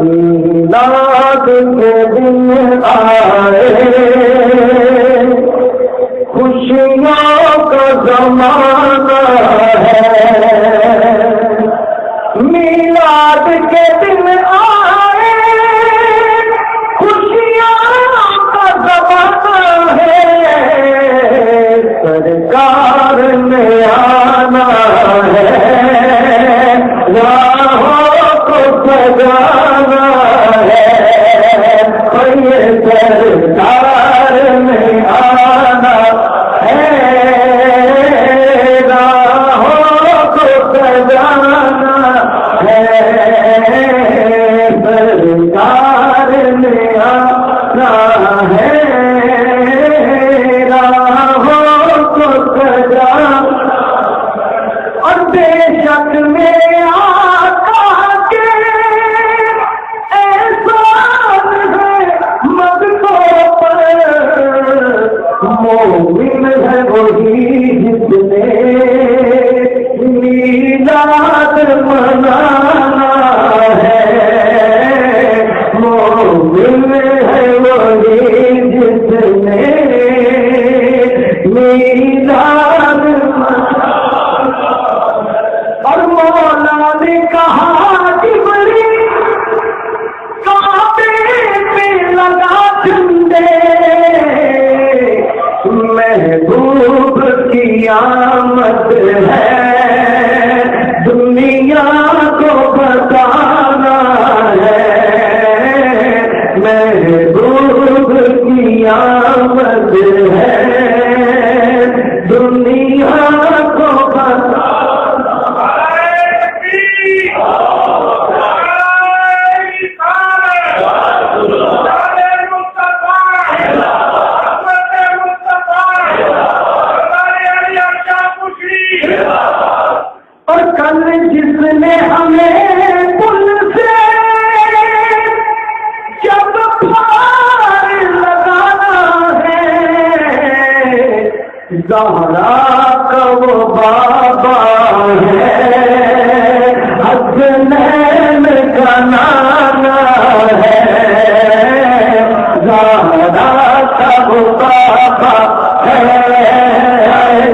میلاد کے دن آئے خوشیوں کا زمانہ ہے میلاد کے دن آئے خوشیوں کا زمانہ ہے سرکار نے آنا ہے راہوں کو سجانا ہے یہ سرکار نے آنا ہے راہوں کو سجانا ہے سرکار نے آنا ہے راہوں کو سجانا اور بے شک میرے آقا کے احسان ہے مددوں پر مومن ہے وہی جس نے میلاد منانا ہے مومن ہے وہی جس نے میلاد اور مولا نے کہا جبریل کعبے پہ لگا جھنڈے محبوب کی آمد ہے دنیا کو بتانا ہے محبوب کی آمد ہے دنیا کو بتانا اور کل جس نے ہمیں پل سے جب پار لگانا ہے زہرا کا وہ بابا ہے حسنین کا نانا ہے زہرا کا وہ بابا ہے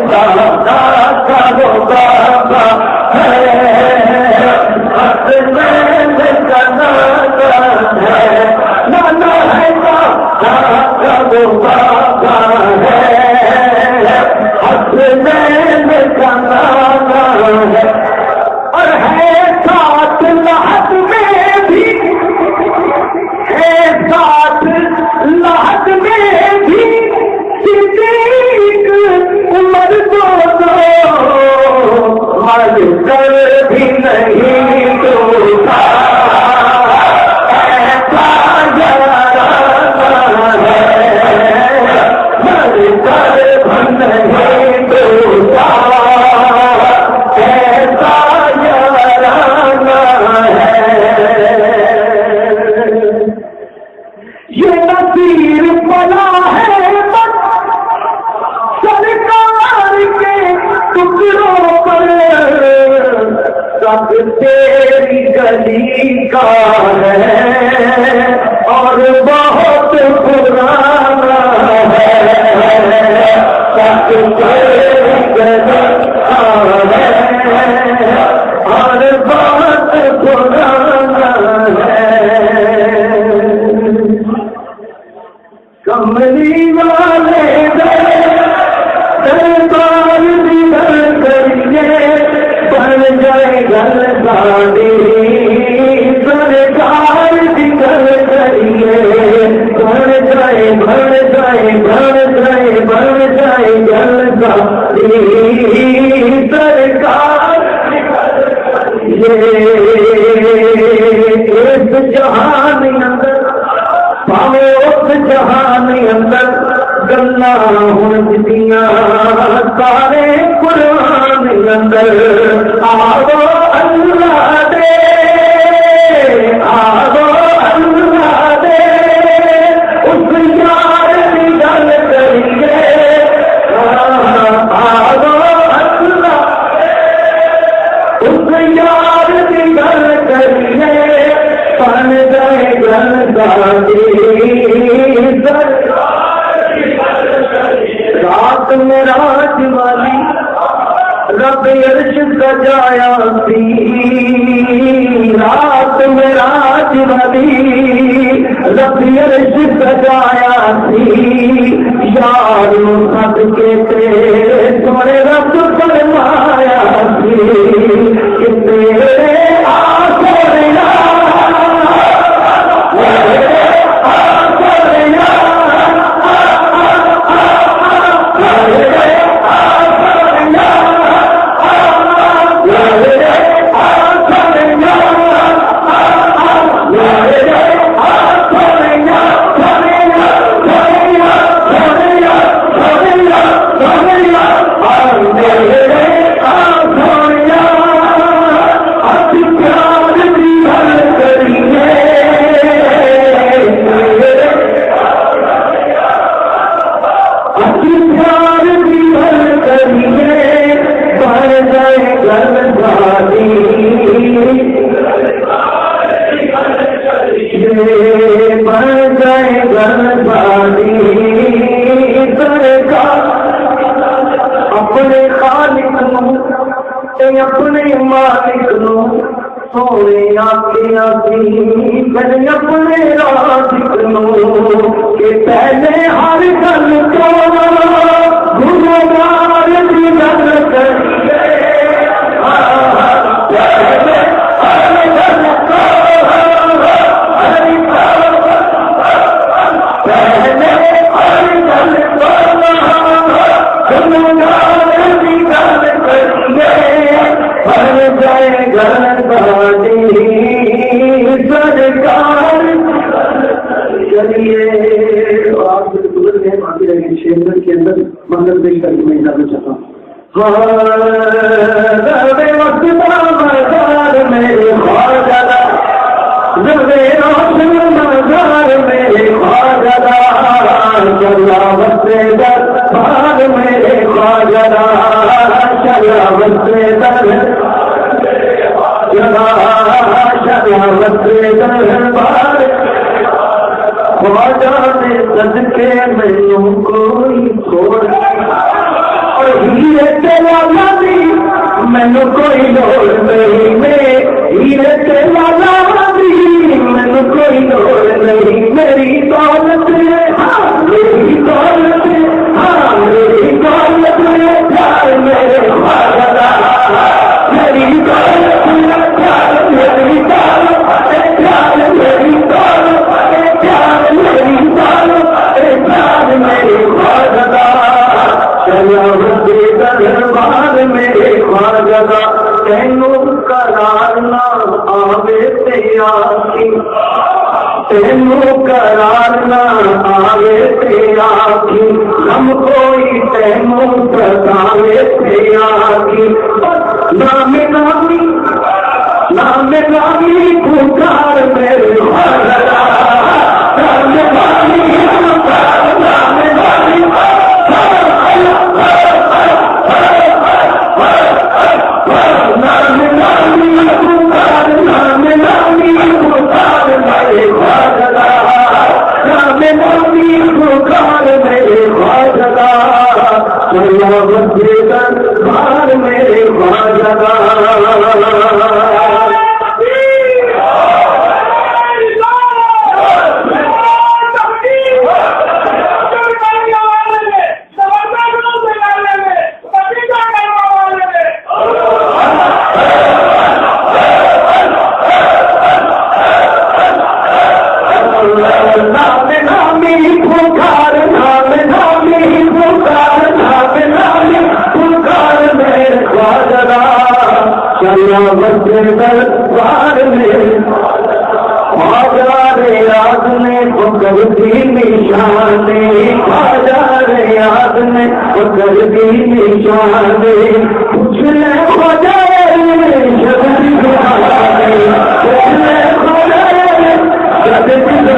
زہرا کا وہ بابا نانا ہے بابا ہے حسنین کا نانا ہے اور ہے ساتھ لحد میں بھی ہے ساتھ لحد میں بھی صدیق عمر دونوں مر کر بھی نہیں ٹوٹا ایسا یارانہ ہے مر کر بھی نہیں ٹوٹا ایسا یارانہ ہے یہ نصیر بنا ہے سرکار کے ٹکڑوں پر سب تیری گلی کا ہے اور بہت پرانا ہے سب تیری گلی کا ہے اور بہت پرانا ہے کملی والے دربار نگر کریے بن جائے گھر گاڑی سرکار نگر کریے بن جائے گھر گاڑی سرکار اس جہان اندر پاوے اس جہان اندر گلا ہوں جتیاں سارے قرآن اندر آو اللہ دے آو اللہ دے اس یار کی گل کریے آو اللہ یار کی گل کریے بن گئے گلدادی رات میں راج والی رب عرش سجایا سی رات میں راج والی رب عرش سجایا سی یارو صدقے تیرے سونے رب فرمایا سی کہ تیرے آسوڑیا اپنے خالق نو اپنے مالک نو سونے آخیا سی اپنے رازق نو کہ پہلے ہر گل کو گنہگار کی گل کریے شیمر کے اندر مطلب دیکھ کر میں جانا چاہتا ہوں میرے خواجہ میرے خواجہ چلا بسے دربار میرے خواجہ چلا بسے چلا بسے دربار خواجہ نے صدقے مینوں کوئی چھوڑ اور ہیرے تیرا نبی مینوں کوئی لوڑ نہیں ہیرے تیرا نبی مینوں کوئی لوڑ نہیں میری دولت میری دولت میری دولت پیار میرے خواجہ میری دولت پیار میری دولت پیار میری دولت میرے خواجہ چلا بسے دربار میرے خواجہ تینوں قرار نہ آوے تیاری تینوں قرار نہ آوے تیاری ہم کوئی تینوں ستاوے تیاری نام نامی نام نامی پکار میرے خواجہ نام نامی میرے خواجہ دربار میں خواجہ ریاض نے فکر دی نشانے خواجہ ریاض نے فکر دی نشانے پوچھ لے خواجہ شبری پوچھ لے خواجہ شبری